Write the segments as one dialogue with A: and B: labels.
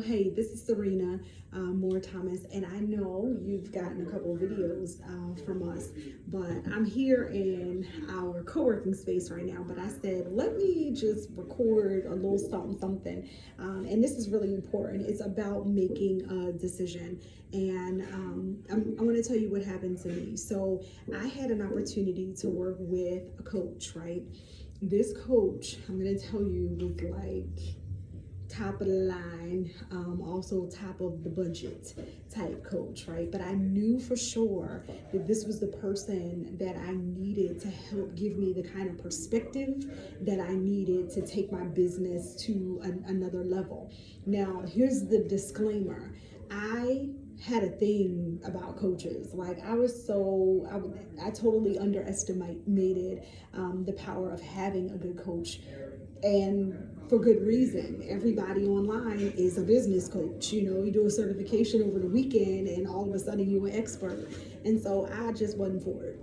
A: hey, this is Sirena Moore Thomas, and I know you've gotten a couple of videos from us, but I'm here in our co-working space right now. But I said, let me just record a little something, and this is really important. It's about making a decision, and I want to tell you what happened to me. So I had an opportunity to work with a coach, right? This coach, I'm going to tell you, was like top of the line, also top of the budget type coach, right? But I knew for sure that this was the person that I needed to help give me the kind of perspective that I needed to take my business to another level. Now, here's the disclaimer. I had a thing about coaches. Like I totally underestimated the power of having a good coach, and for good reason. Everybody online is a business coach. You know, you do a certification over the weekend and all of a sudden you're an expert. And so I just wasn't for it.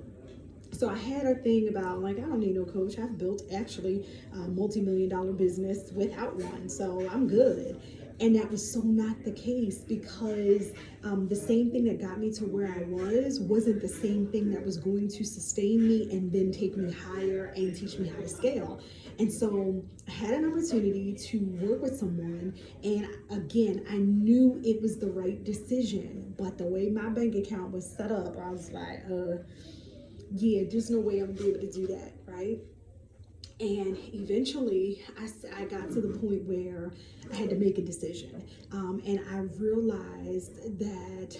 A: So I had a thing about like, I don't need no coach. I've built actually a multi-million-dollar business without one. So I'm good. And that was so not the case, because the same thing that got me to where I wasn't the same thing that was going to sustain me and then take me higher and teach me how to scale. And so I had an opportunity to work with someone, and again, I knew it was the right decision, but the way my bank account was set up, I was like, yeah, there's no way I'm gonna be able to do that, right? And eventually I got to the point where I had to make a decision. And I realized that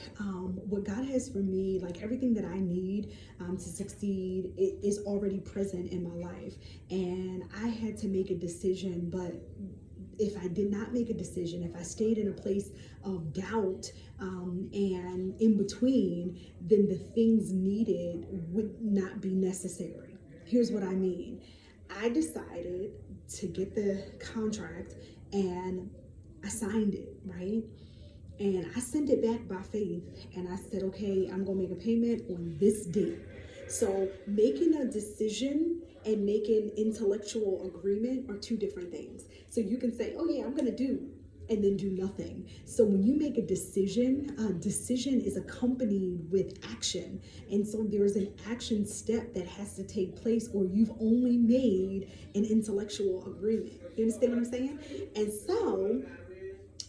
A: what God has for me, like everything that I need to succeed, it is already present in my life. And I had to make a decision, but if I did not make a decision, if I stayed in a place of doubt and in between, then the things needed would not be necessary. Here's what I mean. I decided to get the contract and I signed it, right? And I sent it back by faith, and I said, okay, I'm gonna make a payment on this date. So making a decision and making intellectual agreement are two different things. So you can say, oh yeah, I'm gonna do, and then do nothing. So when you make a decision is accompanied with action. And so there's an action step that has to take place, or you've only made an intellectual agreement. You understand what I'm saying? And so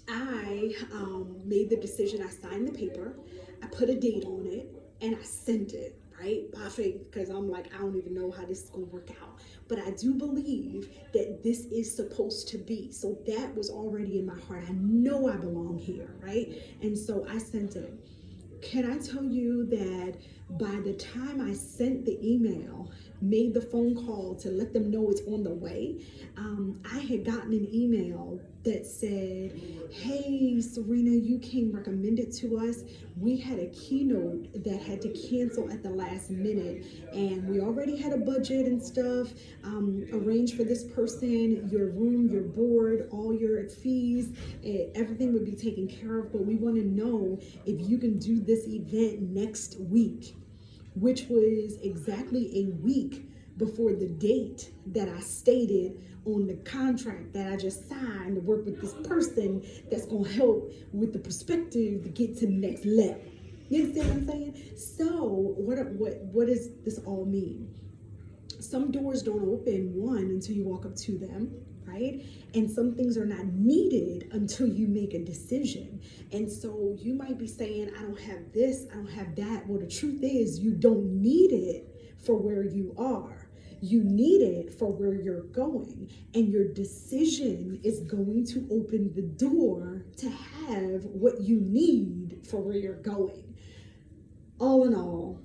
A: I made the decision. I signed the paper, I put a date on it, and I sent it, right? By faith, because I'm like, I don't even know how this is going to work out. But I do believe that this is supposed to be. So that was already in my heart. I know I belong here, right? And so I sent it. Can I tell you that by the time I sent the email, made the phone call to let them know it's on the way, I had gotten an email that said, hey, Serena, you came recommended to us. We had a keynote that had to cancel at the last minute, and we already had a budget and stuff arranged for this person, your room, your board, all your fees, everything would be taken care of, but we want to know if you can do this event next week, which was exactly a week before the date that I stated on the contract that I just signed to work with this person that's going to help with the perspective to get to the next level. You understand what I'm saying? So what does this all mean? Some doors don't open, one, until you walk up to them, right? And some things are not needed until you make a decision. And so you might be saying, I don't have this, I don't have that. Well, the truth is you don't need it for where you are. You need it for where you're going. And your decision is going to open the door to have what you need for where you're going. All in all,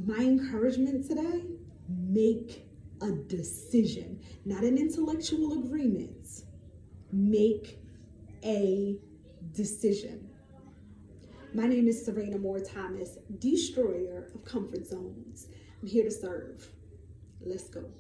A: my encouragement today, make a decision, not an intellectual agreement. Make a decision. My name is Serena Moore Thomas, destroyer of comfort zones. I'm here to serve. Let's go.